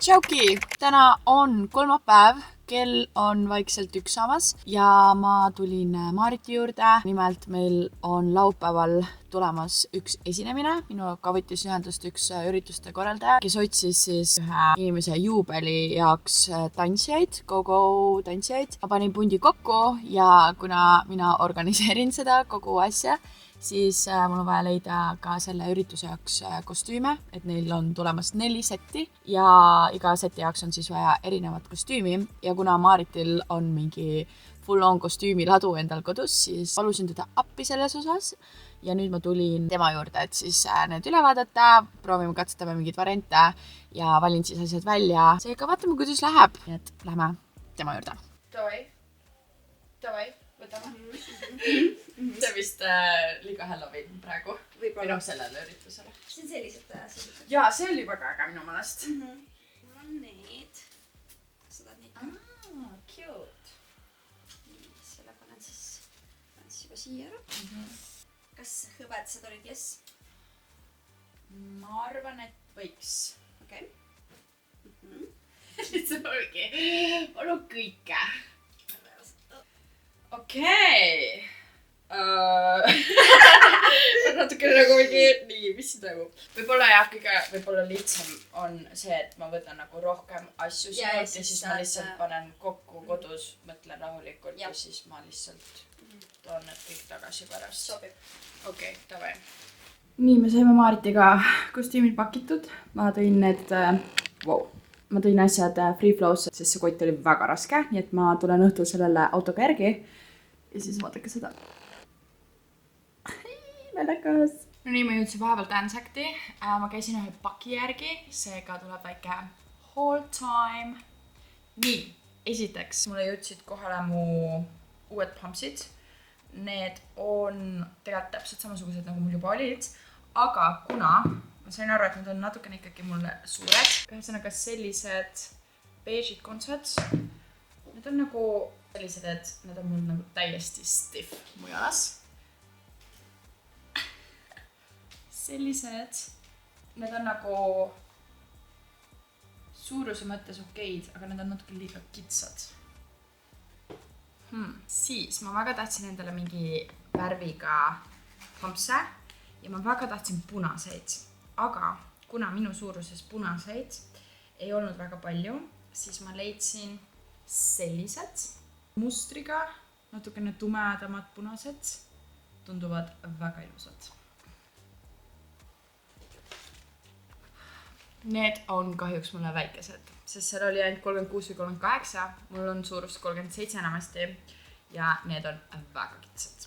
Tšauki! Täna on kolmapäev, kell on vaikselt 1 saamas ja ma tulin Maariti juurde. Nimelt meil on laupäeval tulemas üks esinemine. Minuga võttis ühendust üks ürituste korraldaja, kes otsis siis ühe inimese juubeli jaoks tantsijaid, go-go tantsijaid. Ma panin pundi kokku ja kuna mina organiseerin seda kogu asja, siis mul on vaja leida ka selle ürituse jaoks kostüüme, et neil on tulemas 4 setti ja iga seti jaoks on siis vaja erinevat kostüümi ja kuna Maaritil on mingi full-on kostüümiladu endal kodus, siis palusin teda appi selles osas ja nüüd ma tulin tema juurde, et siis need üle vaadata, proovime katsetame mingeid variante ja valin siis asjad välja. Seega vaatame, kuidas läheb, nii et lähme tema juurde. Davai, võtame. See vist liiga Halloween praegu. Või sellele üritusele. See on sellised. Jaa, see oli väga äge minu mõnest. Mul on need. Sa tahad neid? Cute. Selle panen siis juba siia ära. Kas hõbedased olid, yes? Ma arvan, et võiks. Okei. See olgi. Palun kõike. Okei. Natuke nagu mingi, nii, mis siin toimub? Võib-olla jah, võib-olla lihtsam on see, et ma võtan nagu rohkem asju sinult ja siis ma lihtsalt panen kokku kodus, mõtlen rahulikult ja siis ma lihtsalt toon need kõik tagasi pärast. Sobib. Okei, davai. Nii, me saime Maaritiga kostüümid pakitud. Ma tõin asjad Free Flow'sse, sest see kott oli väga raske, nii et ma tulen õhtul sellele autoga järgi ja siis vaadake seda. Naljakas. No nii, ma jõudsin vahepeal Dansacti. Ma käisin ühe paki järgi, seega tuleb väike haul time. Nii, esiteks mulle jõudsid kohale mu uued pumpsid. Need on tegelikult täpselt samasugused, nagu mul juba olid, aga kuna ma sain aru, et need on natukene ikkagi mulle suured. Ühesõnaga sellised beežid kontsad. Need on nagu sellised, et need on mul nagu täiesti stiff mu jalas. Sellised. Need on nagu suuruse mõttes okeid, aga need on natuke liiga kitsad. Siis ma väga tahtsin endale mingi värviga pumpse ja ma väga tahtsin punaseid. Aga kuna minu suuruses punaseid ei olnud väga palju, siis ma leidsin sellised mustriga, natukene tumedamad punased, tunduvad väga ilusad. Need on kahjuks mulle väikesed, sest seal oli ainult 36 või 38, mul on suurus 37 enamasti ja need on väga kitsad.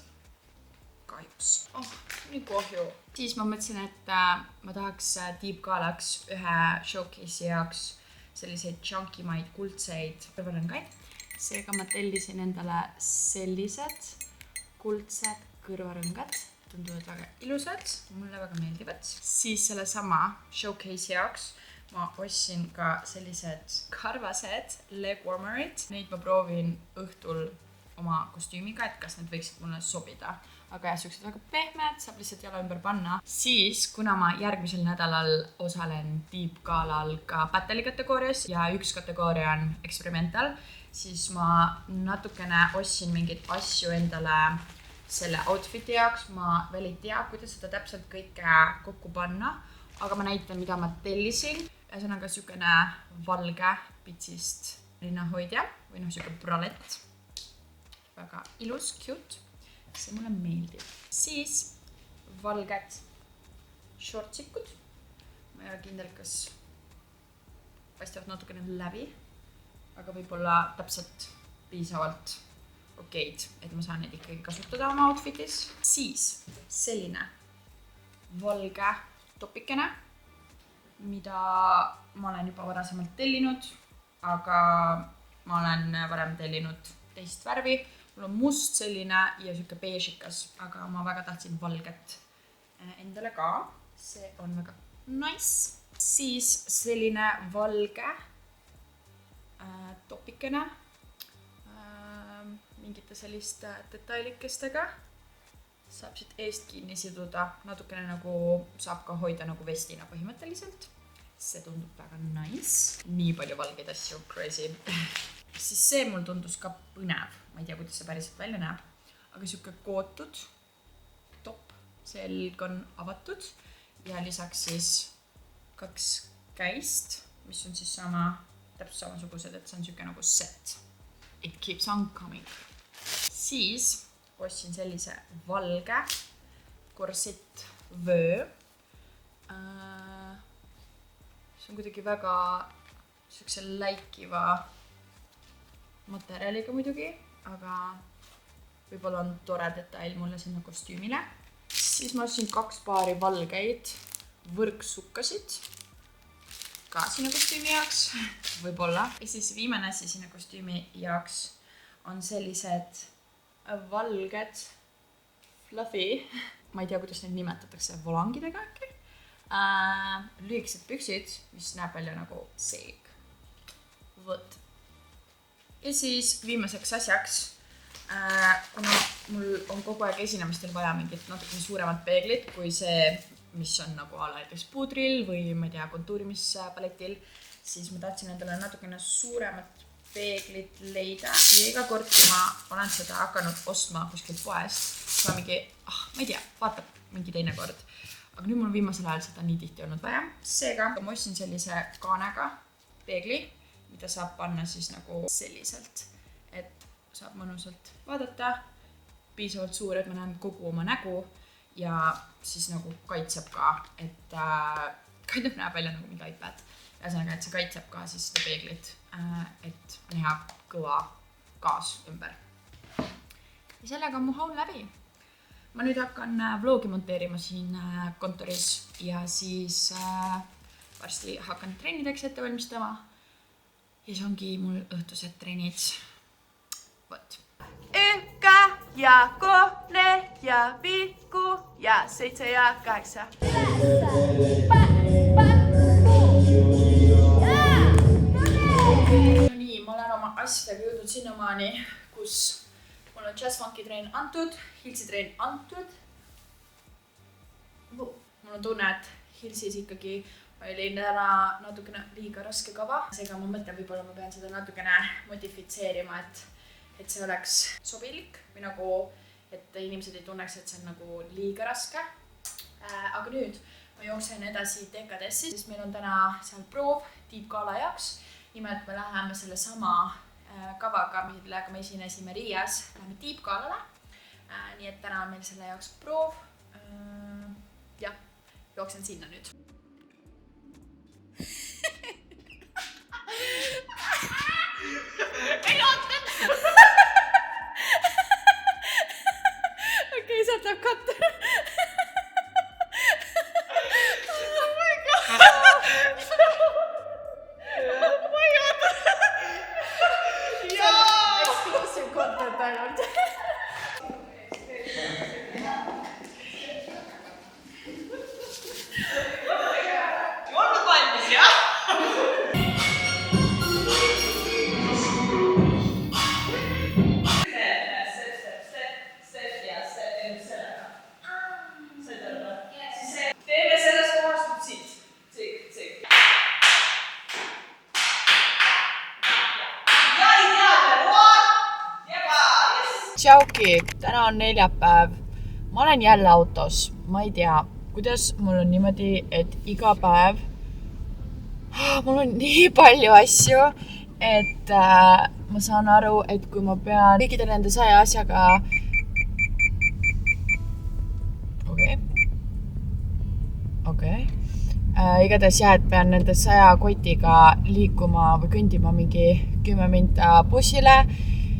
Kahjuks. Nii kahju. Siis ma mõtlesin, et ma tahaks Deep Galaks ühe showcase'i jaoks selliseid chunkimaid kuldseid kõrvarõngaid. Seega ma tellisin endale sellised kuldsed kõrvarõngad. Tunduvad väga ilusad, mulle väga meeldivad. Siis selle sama showcase'i jaoks ma ostsin ka sellised karvased leg warmerid. Neid ma proovin õhtul oma kostüümiga, et kas need võiksid mulle sobida. Aga jah, sellised väga pehmed, saab lihtsalt jala ümber panna. Siis, kuna ma järgmisel nädalal osalen Deep Galal ka battle'i kategoorias ja üks kategooria on experimental, siis ma natukene ostsin mingid asju endale selle outfiti jaoks. Ma veel ei tea, kuidas seda täpselt kõike kokku panna, aga ma näitan, mida ma tellisin. Ühesõnaga sükene valge pitsist rinnahoidja või sükene bralett. Väga ilus, cute. See mulle meeldib. Siis valged shortsikud. Ma ei ole kindel, kas paistavad natukene läbi, aga võib-olla täpselt piisavalt okeid, et ma saan neid ikkagi kasutada oma outfitis. Siis selline valge topikene, mida ma olen juba varasemalt tellinud, aga ma olen varem tellinud teist värvi. Mul on must selline ja siuke beežikas, aga ma väga tahtsin valget endale ka. See on väga nice. Siis selline valge topikene mingite selliste detailikestega. Saab siit eest kinni siduda, natukene nagu saab ka hoida nagu vestina põhimõtteliselt. see tundub väga nice. Nii palju valgeid asju, crazy. Siis see mul tundus ka põnev. Ma ei tea, kuidas see päriselt välja näeb. Aga siuke kootud top, selg on avatud ja lisaks siis 2 käist, mis on siis täpselt samasugused, et see on siuke nagu set. It keeps on coming. Siis ostsin sellise valge korsett vöö. See on kuidagi väga siukse läikiva materjaliga muidugi, aga võib-olla on tore detail mulle sinna kostüümile. Siis ma ostsin 2 paari valgeid võrksukkasid ka sinna kostüümi jaoks, võib-olla. Ja siis viimane asi sinna kostüümi jaoks on sellised valged fluffy, ma ei tea, kuidas neid nimetatakse, volangidega äkki. Lühikesed püksid, mis näeb välja nagu seeg. Võt. Ja siis viimaseks asjaks, kuna mul on kogu aeg esinemistel vaja mingit natuke suuremat peeglit kui see, mis on nagu näiteks puudril või ma ei tea, kontuurimispaletil, siis ma tahtsin endale natukene suuremat peeglit leida. Ja iga kord, kui ma olen seda hakanud ostma kuskilt poest, ma mingi, ma ei tea, vaatab mingi teine kord. Aga nüüd mul viimasel ajal seda nii tihti olnud vaja. Seega ma ostsin sellise kaanega peegli, mida saab panna siis nagu selliselt, et saab mõnusalt vaadata, piisavalt suur, et ma näen kogu oma nägu ja siis nagu kaitseb ka, et kaitseb näeb välja nagu mingi iPad. Ühesõnaga, et see kaitseb ka siis seda peeglit, et on hea kõva gaas ümber. Ja sellega on mu haun läbi. Ma nüüd hakkan vlogi monteerima siin kontoris ja siis varsti hakkan trennideks ette valmistama. Ja see ongi mul õhtused trennid. Võt. 1 ja 3 ja 5 ja 7 ja 8. No nii, ma olen oma asjadega jõudnud sinnamaani, kus mul on jazz-funky treen antud, Hilsi treen antud. Mul on tunne, et Hilsis ikkagi oli täna natukene liiga raske kava. Seega ma mõtlen, võib-olla ma pean seda natukene modifitseerima, et see oleks sobilik või nagu, et inimesed ei tunneks, et see on nagu liiga raske. Aga nüüd ma jooksen edasi DKDS-i, sest meil on täna seal proov tiibgala jaoks. Nimelt me läheme selle sama kavaga, millega me esinesime Riias, läheme tiibgalale. Nii et täna on meil selle jaoks proov. Ja, jooksen sinna nüüd. Ei ootan! Okei, sealt läheb katte. Oh my god! Oh my god! Exclusive content ainult. Olnud valmis, jah? Teeme sellest kohast nüüd siit. Tsik. Tšauki, täna on neljapäev. Ma olen jälle autos. Ma ei tea, kuidas mul on niimoodi, et iga päev mul on nii palju asju, et ma saan aru, et kui ma pean kõikide nende 100 asjaga Okei. Igatahes jah, et pean nende 100 kotiga liikuma või kõndima mingi 10 minta bussile,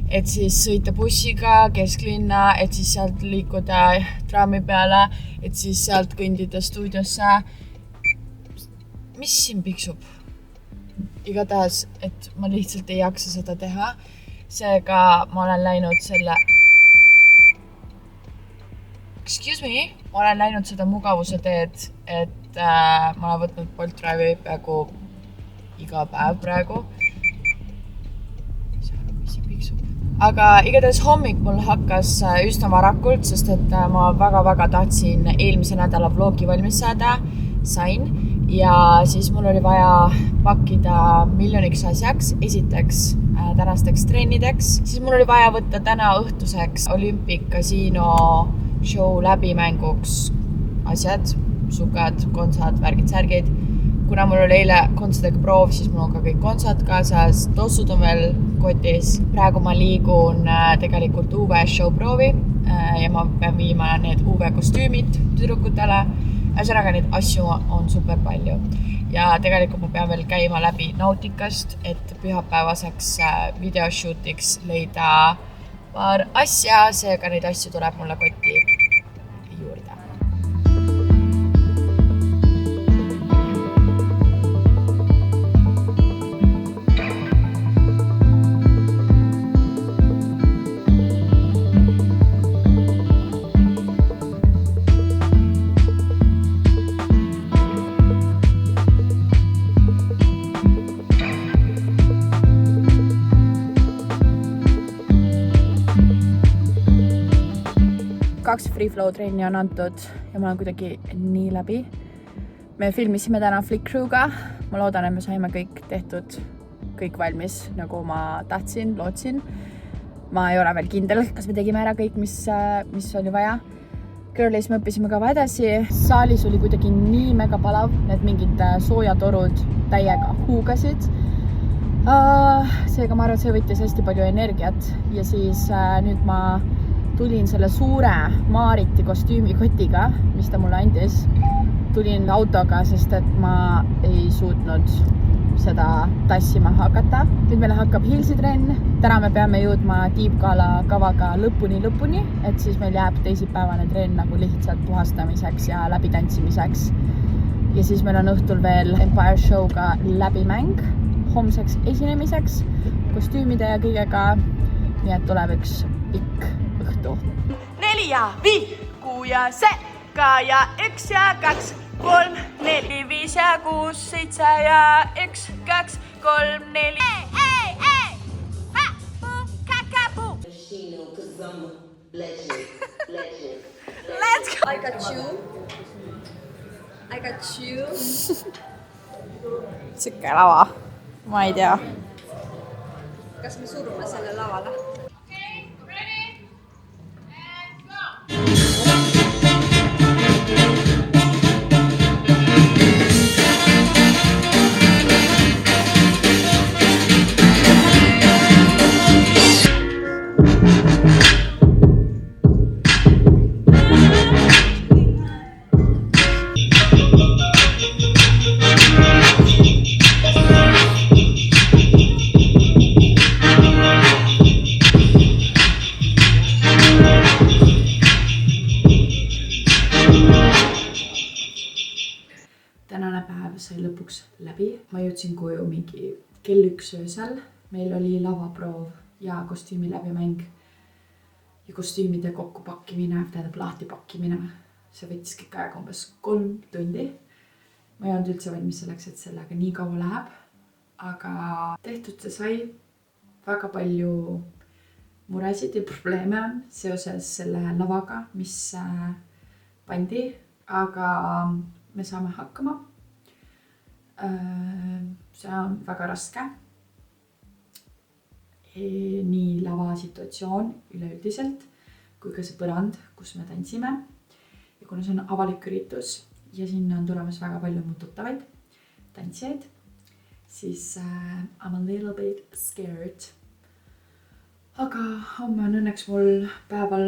et siis sõita bussiga kesklinna, et siis sealt liikuda trammi peale, et siis sealt kõndida stuudiosse. Mis siin piksub? Igatahes, et ma lihtsalt ei jaksa seda teha. Seega ma olen läinud selle... Excuse me? Ma olen läinud seda mugavuse teed, et ma olen võtnud Bolt Drive'i peaaegu iga päev praegu. Aga igatahes hommik mul hakkas üsna varakult, sest et ma väga-väga tahtsin eelmise nädala vlogi valmis saada, sain. ja siis mul oli vaja pakkida miljoniks asjaks. Esiteks tänasteks trennideks. Siis mul oli vaja võtta täna õhtuseks Olympic Casino show läbimänguks asjad, sukad, kontsad, värgid, särgid. Kuna mul oli eile kontsadega proov, siis mul on ka kõik kontsad kaasas. Tossud on veel kotis. Praegu ma liigun tegelikult UV show proovi ja ma pean viima need UV kostüümid tüdrukutele. Ühesõnaga neid asju on super palju. Ja tegelikult ma pean veel käima läbi Nautikast, et pühapäevaseks videoshootiks leida paar asja. Seega neid asju tuleb mulle kotti juurde. Kaks free flow trenni on antud ja ma olen kuidagi nii läbi. Me filmisime täna Flick Crew'ga. Ma loodan, et me saime kõik tehtud, kõik valmis, nagu ma tahtsin, lootsin. Ma ei ole veel kindel, kas me tegime ära kõik, mis oli vaja. Girlis me õppisime ka edasi. Saalis oli kuidagi nii mega palav, need mingid soojatorud täiega huugasid. Seega ma arvan, et see võttis hästi palju energiat ja siis nüüd ma tulin selle suure Maariti kostüümikotiga, mis ta mulle andis. Tulin autoga, sest et ma ei suutnud seda tassima hakata. Nüüd meile hakkab Hillsi trenn. Täna me peame jõudma Deep Gala kavaga lõpuni, et siis meil jääb teisipäevane trenn nagu lihtsalt puhastamiseks ja läbitantsimiseks. Ja siis meil on õhtul veel Empire Show'ga läbimäng homseks esinemiseks, kostüümide ja kõigega. Nii et tuleb üks pikk õhtu. 4 ja 5, 6 ja 7 ja 1 ja 2, 3, 4, 5 ja 6, 7 ja 1, 2, 3, 4. Ei! Kakapu! Let's go! I got you. Sikke lava. Ma ei tea. Kas me surume selle lavale? Tänane päev sai lõpuks läbi. Ma jõudsin koju mingi kell 1 öösel. Meil oli lavaproov ja kostüümi läbimäng ja kostüümide kokkupakkimine, tähendab lahtipakkimine. See võttis kõik aega umbes 3 tundi. Ma ei olnud üldse valmis selleks, et sellega nii kaua läheb. Aga tehtud see sai. Väga palju muresid ja probleeme on seoses selle lavaga, mis pandi. Aga me saame hakkama. See on väga raske. Nii lava situatsioon üleüldiselt, kui ka see põrand, kus me tantsime. Ja kuna see on avalik üritus ja sinna on tulemas väga palju mu tuttavaid tantsijaid, siis I'm a little bit scared. Aga homme on õnneks mul päeval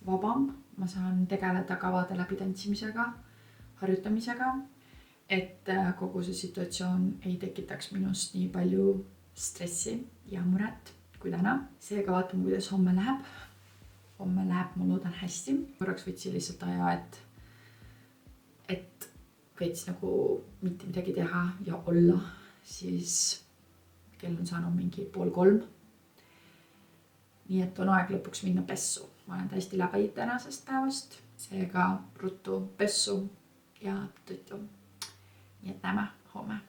vabam. Ma saan tegeleda kavade läbi tantsimisega, harjutamisega, et kogu see situatsioon ei tekitaks minust nii palju stressi ja muret kui täna. Seega vaatame, kuidas homme läheb. Homme läheb, ma loodan hästi. Korraks võtsin lihtsalt aja, et võits nagu mitte midagi teha ja olla. Siis kell on saanud mingi 2:30. Nii et on aeg lõpuks minna pessu. Ma olen täiesti läbi tänasest päevast. Seega ruttu pessu ja tuttu. Nii et näeme homme.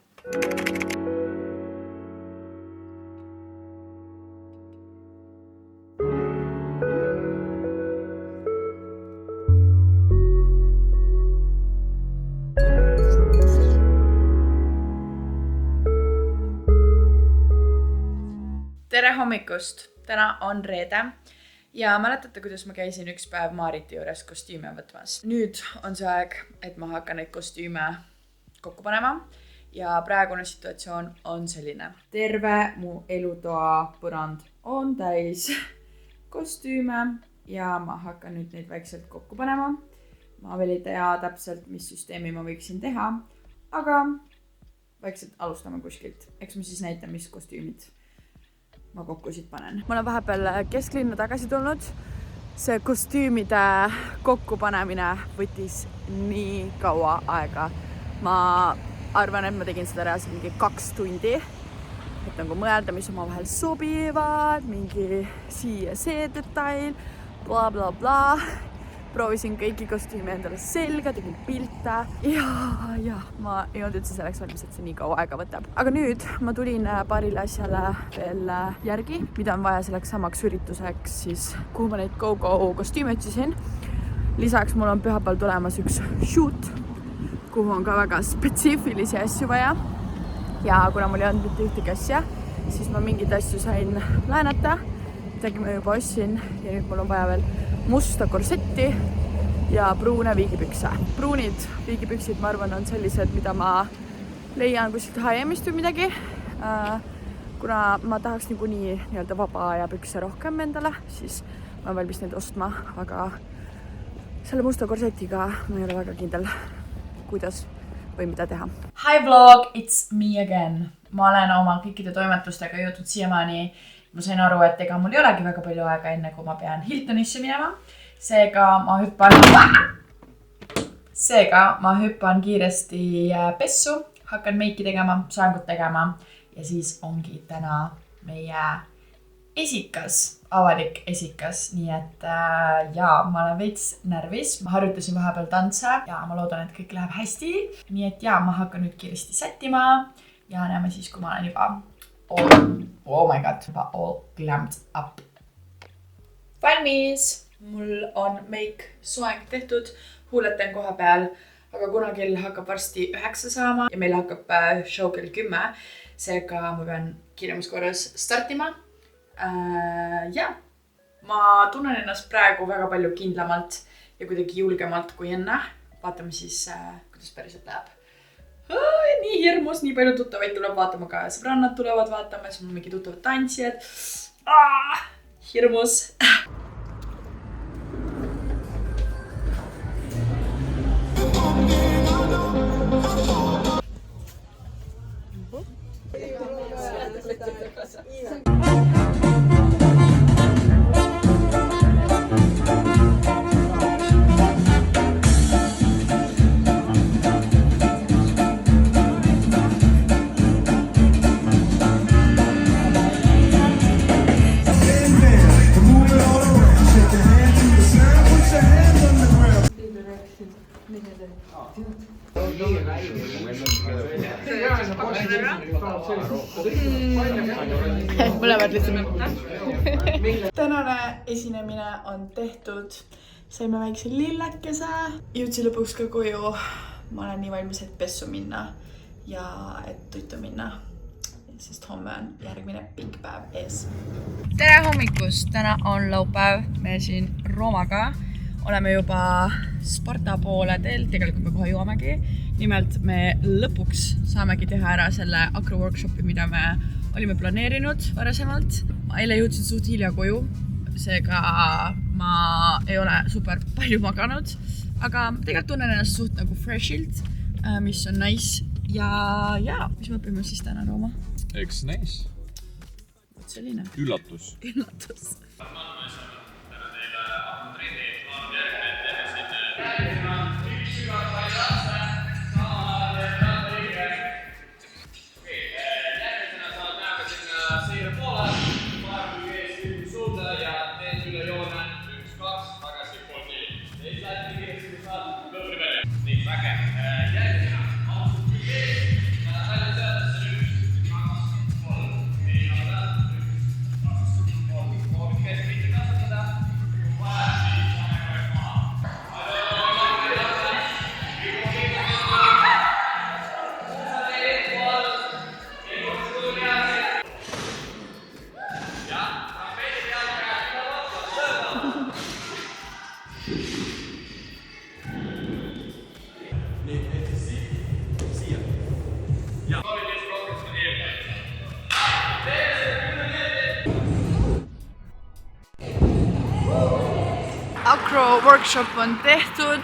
tere hommikust! Täna on reede ja mäletate, kuidas ma käisin üks päev Maariti juures kostüüme võtmas. Nüüd on see aeg, et ma hakkan neid kostüüme kokku panema ja praegune situatsioon on selline. Terve mu elutoa põrand on täis kostüüme ja ma hakkan nüüd neid vaikselt kokku panema. Ma veel ei tea täpselt, mis süsteemi ma võiksin teha, aga vaikselt alustame kuskilt. Eks ma siis näitan, mis kostüümid ma kokku siit panen. Ma olen vahepeal kesklinna tagasi tulnud. See kostüümide kokkupanemine võttis nii kaua aega. Ma arvan, et ma tegin seda reaalselt mingi 2 tundi. Et nagu mõelda, mis oma vahel sobivad, mingi siia see detail, bla bla bla. Proovisin kõiki kostüüme endale selga, tegin pilte ja ma ei olnud üldse selleks valmis, et see nii kaua aega võtab. Aga nüüd ma tulin paarile asjale veel järgi, mida on vaja selleks samaks ürituseks, siis kuhu ma neid go-go kostüüme otsisin. Lisaks mul on pühapäeval tulemas üks shoot, kuhu on ka väga spetsiifilisi asju vaja. Ja kuna mul ei olnud mitte ühtegi asja, siis ma mingid asju sain laenata, midagi ma juba ostsin ja nüüd mul on vaja veel musta korsetti ja pruune viigipükse. Pruunid viigipüksid, ma arvan, on sellised, mida ma leian kuskilt H&M-ist või midagi. Kuna ma tahaks niikuinii nii-öelda vaba aja pükse rohkem endale, siis ma olen valmis neid ostma, aga selle musta korsetiga ma ei ole väga kindel, kuidas või mida teha. Hi vlog, it's me again. Ma olen oma kõikide toimetustega jõudnud siiamaani. Ma sain aru, et ega mul ei olegi väga palju aega enne, kui ma pean Hiltonisse minema. Seega ma hüppan kiiresti pessu, hakkan meiki tegema, soengut tegema ja siis ongi täna meie esikas, avalik esikas. Nii et ma olen veits närvis. Ma harjutasin vahepeal tantse ja ma loodan, et kõik läheb hästi. Nii et ma hakkan nüüd kiiresti sättima ja näeme siis, kui ma olen juba all glammed up. Valmis! Mul on meik soeng tehtud, huuleten koha peal, aga kuna kell hakkab varsti 9 saama ja meil hakkab show kell 10, seega ma pean kiiremas korras startima. Ma tunnen ennast praegu väga palju kindlamalt ja kuidagi julgemalt kui enne. Vaatame siis, kuidas päriselt läheb. Nii hirmus, nii palju tuttavaid tuleb vaatama ka sõbrannad tulevad vaatama, siis on mingi tuttavad tantsijad. Hirmus. Tänane esinemine on tehtud. Saime väikse lillekese. Jõudsin lõpuks ka koju. Ma olen nii valmis, et pessu minna ja et tuitu minna. Sest homme on järgmine pikk päev ees. Tere hommikust! Täna on laupäev. Me siin Roomaga oleme juba Sparta poole teel. Tegelikult me kohe jõuamegi. Nimelt me lõpuks saamegi teha ära selle akro workshopi, mida me olime planeerinud varasemalt. Ma eile jõudsin suht hilja koju, seega ma ei ole super palju maganud, aga tegelikult tunnen ennast suht nagu freshilt, mis on nice. Ja, mis me õpime siis täna, Rooma? Eks nice. Võt selline. Üllatus. workshop on tehtud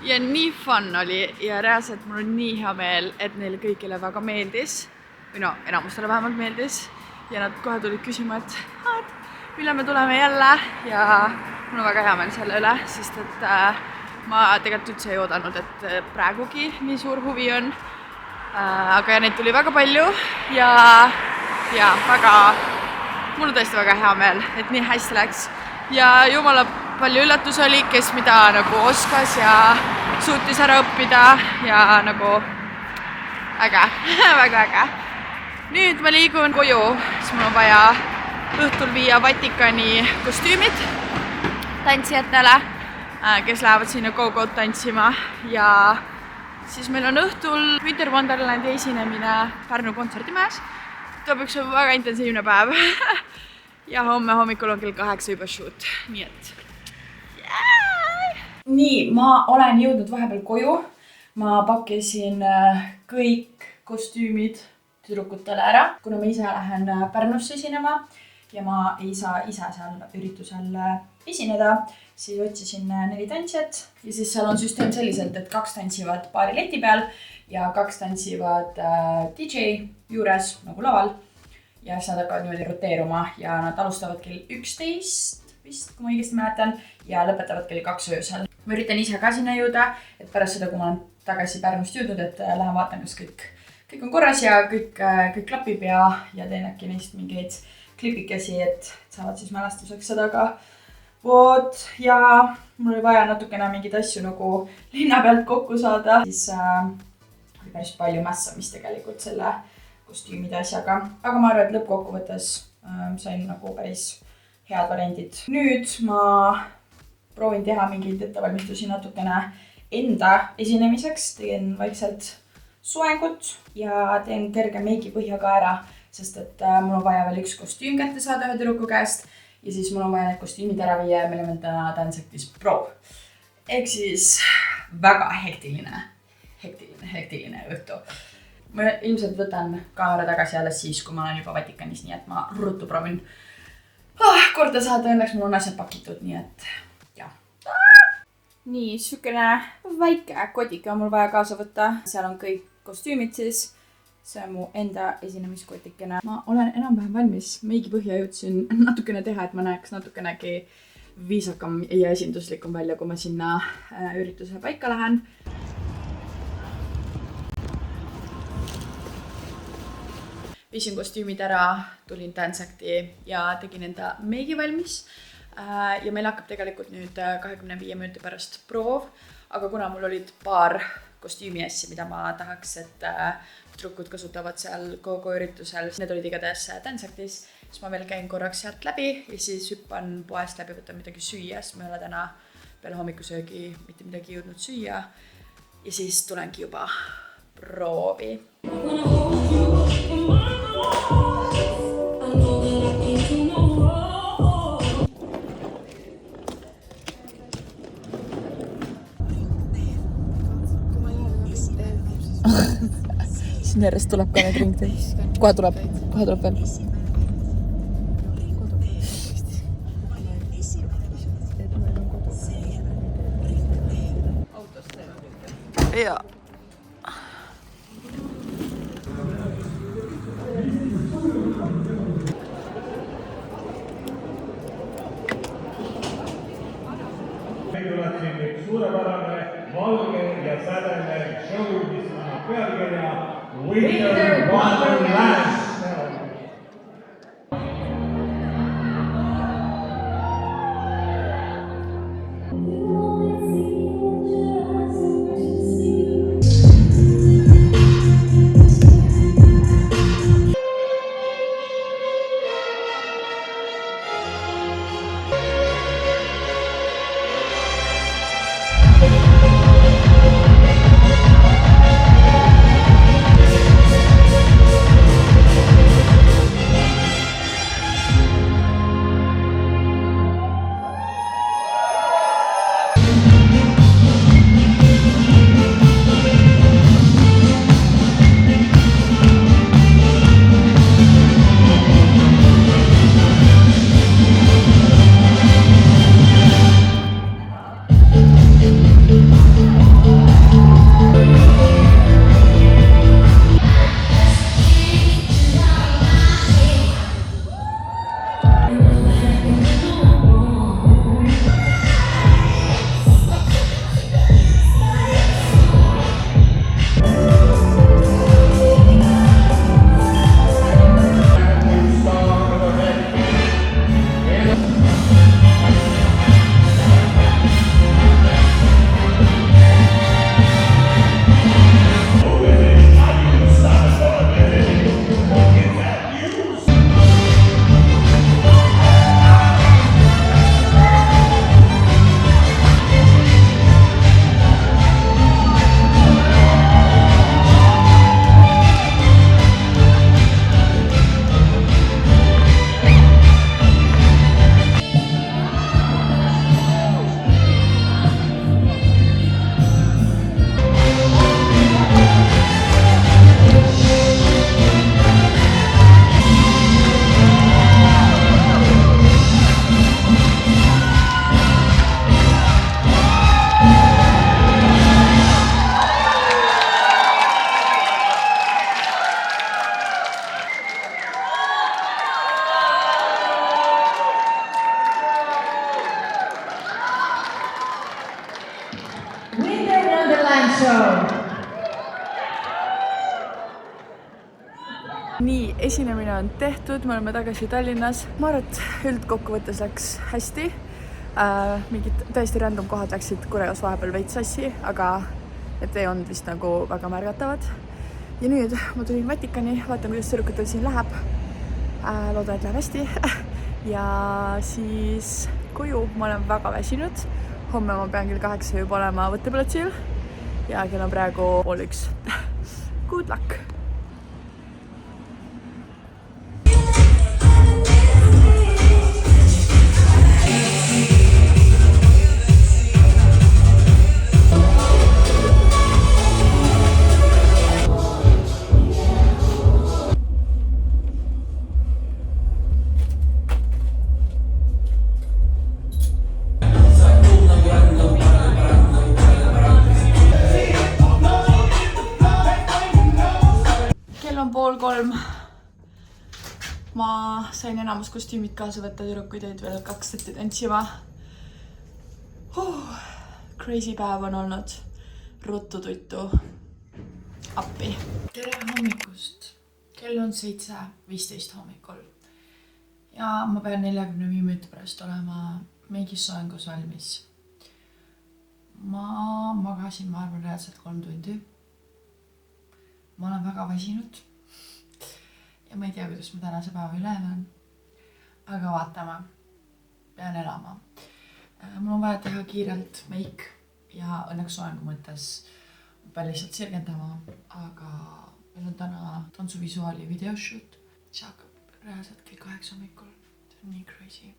ja nii fun oli ja reaalselt mul on nii hea meel, et neile kõigile väga meeldis või no enamustele vähemalt meeldis ja nad kohe tulid küsima, et millal me tuleme jälle ja mul on väga hea meel selle üle, sest et ma tegelikult üldse ei oodanud, et praegugi nii suur huvi on. Aga neid tuli väga palju ja mul on tõesti väga hea meel, et nii hästi läks ja jumala palju üllatus oli, kes mida nagu oskas ja suutis ära õppida ja nagu äge, väga äge. Nüüd ma liigun koju, siis mul on vaja õhtul viia Vatikani kostüümid tantsijatele, kes lähevad sinna Go-Go tantsima ja siis meil on õhtul Winter Wonderlandi esinemine Pärnu kontserdimäes. Toob üks väga intensiivne päev ja homme hommikul on kell 8 juba shoot, nii et Nii, ma olen jõudnud vahepeal koju. Ma pakkisin kõik kostüümid tüdrukutele ära, kuna ma ise lähen Pärnusse esinema ja ma ei saa ise seal üritusel esineda, siis otsisin 4 tantsijat ja siis seal on süsteem selliselt, et 2 tantsivad paari leti peal ja 2 tantsivad DJ juures nagu laval ja siis nad hakkavad niimoodi roteeruma ja nad alustavad kell 11 vist, kui ma õigesti mäletan ja lõpetavad kell 2 öösel. Ma üritan ise ka sinna jõuda, et pärast seda, kui ma olen tagasi Pärnust jõudnud, et lähen vaatan, kas kõik on korras ja kõik klapib ja teen äkki neist mingeid klipikesi, et saavad siis mälestuseks seda ka. Voot ja mul oli vaja natukene mingeid asju nagu linna pealt kokku saada. Siis oli päris palju mässamist tegelikult selle kostüümide asjaga. Aga ma arvan, et lõppkokkuvõttes sain nagu päris head variandid. Nüüd ma proovin teha mingeid ettevalmistusi natukene enda esinemiseks. Teen vaikselt soengut ja teen kerge meigi põhja ka ära, sest et mul on vaja veel üks kostüüm kätte saada ühe tüdruku käest ja siis mul on vaja need kostüümid ära viia ja meil on täna Danceactis proov. Ehk siis väga hektiline õhtu. Ma ilmselt võtan kaamera tagasi alles siis, kui ma olen juba Vatikanis, nii et ma ruttu proovin korda saada. Õnneks mul on asjad pakitud, nii et jah. Nii, sükene väike kodike on mul vaja kaasa võtta. Seal on kõik kostüümid siis. See on mu enda esinemiskotikene. Ma olen enam-vähem valmis. Meigi põhja jõudsin natukene teha, et ma näeks natukenegi viisakam ja esinduslikum välja, kui ma sinna ürituse paika lähen. Viisin kostüümid ära, tulin Danceacti ja tegin enda meigi valmis. Ja meil hakkab tegelikult nüüd 25 minuti pärast proov, aga kuna mul olid paar kostüümi asja, mida ma tahaks, et tüdrukud kasutavad seal Go-Go üritusel, need olid igatahes Danceactis, siis ma veel käin korraks sealt läbi ja siis hüppan poest läbi, võtan midagi süüa, sest ma ei ole täna peale hommikusöögi mitte midagi jõudnud süüa ja siis tulengi juba proovi. Siin järjest tuleb ka need ringteid. Kohe tuleb veel. Jaa. Tuletsin nüüd suurepärane valge ja sädene show, mis annab pealkirja Winter Wonderland. one-man show. nii, esinemine on tehtud, me oleme tagasi Tallinnas. Ma arvan, et üldkokkuvõttes läks hästi. Mingid täiesti random kohad läksid Kureos vahepeal veits sassi, aga need ei olnud vist nagu väga märgatavad. Ja nüüd ma tulin Vatikani, vaatan, kuidas sõrukatel siin läheb. Loodan, et läheb hästi. Ja siis koju, ma olen väga väsinud. Homme ma pean kell 8 juba olema võtteplatsil ja kell on praegu 12:30. Good luck! On 2:30. Ma sain enamus kostüümid kaasa võtta, tüdrukuid olid veel 2 setti tantsima. Crazy päev on olnud. Ruttu tuttu. Appi. Tere hommikust. Kell on 7:15 hommikul. Ja ma pean 40 minuti pärast olema mingis soengus valmis. Ma magasin, ma arvan, reaalselt 3 tundi. Ma olen väga väsinud ja ma ei tea, kuidas ma tänase päeva üle elan, aga vaatame, pean elama. Mul on vaja teha kiirelt make ja õnneks soengu mõttes pean lihtsalt sirgendama, aga meil on täna tantsuvisuaali videoshoot. See hakkab reaalselt kell 8 hommikul, see on nii crazy.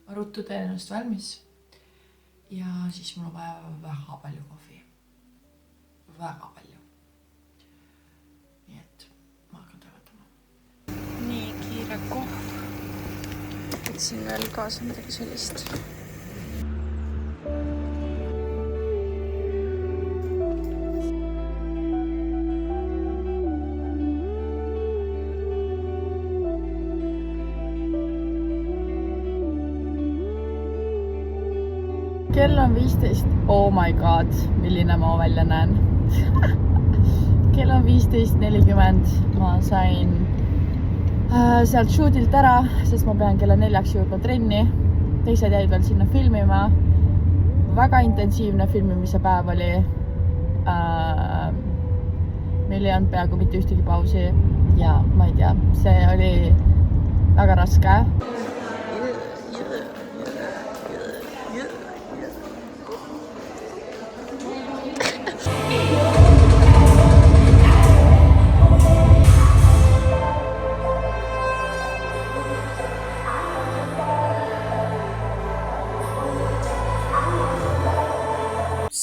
Ma ruttu teen ennast valmis ja siis mul on vaja väga palju kohvi, väga palju. Nii kiire kohv. Võtsin veel kaasa midagi sellist. Kell on 15. Oh my god, milline ma välja näen. Kell on 15:40. Ma sain sealt shoot'ilt ära, sest ma pean kella 4 jõudma trenni. Teised jäid veel sinna filmima. Väga intensiivne filmimise päev oli. Meil ei olnud peaaegu mitte ühtegi pausi ja ma ei tea, see oli väga raske.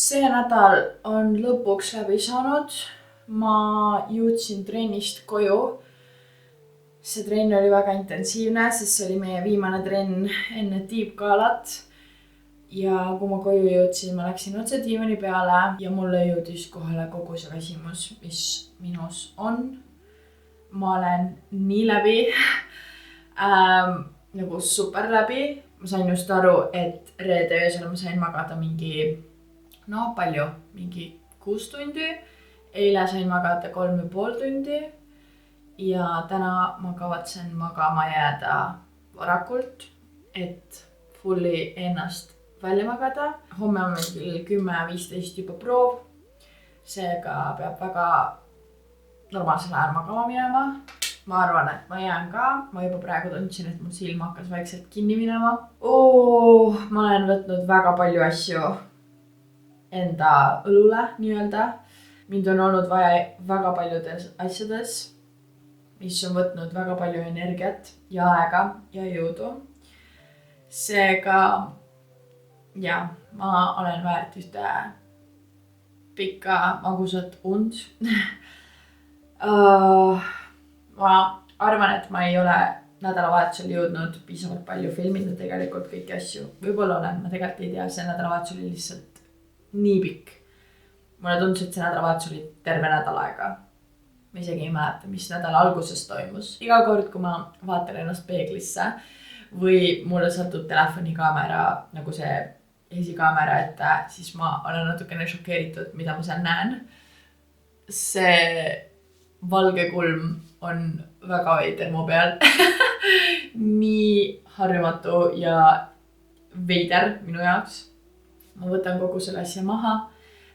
See nädal on lõpuks läbi saanud. Ma jõudsin trennist koju. See trenn oli väga intensiivne, sest see oli meie viimane trenn enne tiibgalat. Ja kui ma koju jõudsin, ma läksin otse diivani peale ja mulle jõudis kohale kogu see väsimus, mis minus on. Ma olen nii läbi, nagu super läbi. Ma sain just aru, et reede öösel ma sain magada palju, mingi 6 tundi. Eile sain magada 3,5 tundi. Ja täna ma kavatsen magama jääda varakult, et fulli ennast välja magada. Homme on meil 10:15 juba proov. Seega peab väga normaalsel ajal magama minema. Ma arvan, et ma jään ka. Ma juba praegu tundsin, et mul silm hakkas vaikselt kinni minema. Ma olen võtnud väga palju asju enda õlule nii-öelda. Mind on olnud vaja väga paljudes asjades, mis on võtnud väga palju energiat ja aega ja jõudu. Seega, ma olen väärt ühte pikka magusat und. Ma arvan, et ma ei ole nädalavahetusel jõudnud piisavalt palju filmida tegelikult kõiki asju. Võib-olla olen, ma tegelikult ei tea, see nädalavahetus oli lihtsalt nii pikk. Mulle tundus, et see nädalavahetus oli terve nädal aega. Ma isegi ei mäleta, mis nädala alguses toimus. Iga kord, kui ma vaatan ennast peeglisse või mulle satub telefonikaamera nagu see esikaamera ette, siis ma olen natukene šokeeritud, mida ma seal näen. See valge kulm on väga veider mu peal. Nii harjumatu ja veider minu jaoks. Ma võtan kogu selle asja maha,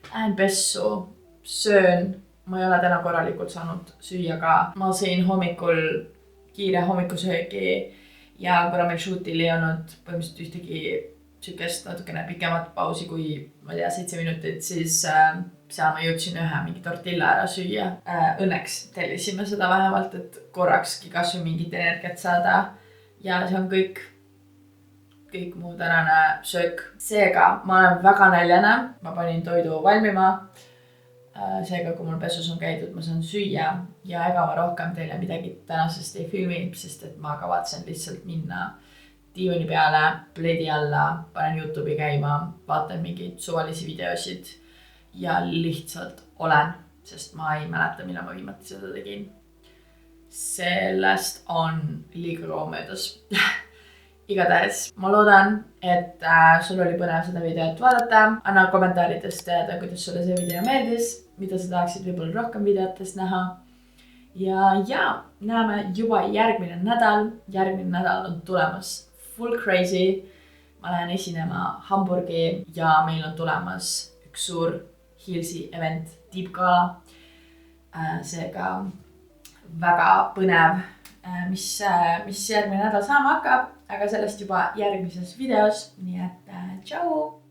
lähen pessu, söön. Ma ei ole täna korralikult saanud süüa ka. Ma sõin hommikul kiire hommikusöögi ja kuna meil shootil ei olnud põhimõtteliselt ühtegi sükest natukene pikemat pausi kui, ma ei tea, 7 minutit, siis seal ma jõudsin ühe mingi tortilla ära süüa. Õnneks tellisime seda vähemalt, et korrakski kas või mingit energiat saada. Ja see on kõik mu tänane söök. Seega ma olen väga näljane. Ma panin toidu valmima. Seega, kui mul pesus on käidud, ma saan süüa ja ega ma rohkem teile midagi tänasest ei filmi, sest et ma kavatsen lihtsalt minna diivani peale, pledi alla, panen YouTube'i käima, vaatan mingeid suvalisi videosid ja lihtsalt olen, sest ma ei mäleta, millal ma viimati seda tegin. Sellest on liiga kaua möödas. Igatahes, ma loodan, et sul oli põnev seda videot vaadata. Anna kommentaarides teada, kuidas sulle see video meeldis, mida sa tahaksid võib-olla rohkem videotest näha. Ja näeme juba järgmine nädal. Järgmine nädal on tulemas full crazy. Ma lähen esinema Hamburgi ja meil on tulemas üks suur Heelsy event, Deep Gala. Seega väga põnev, mis järgmine nädal saama hakkab. Aga sellest juba järgmises videos, nii et tšau!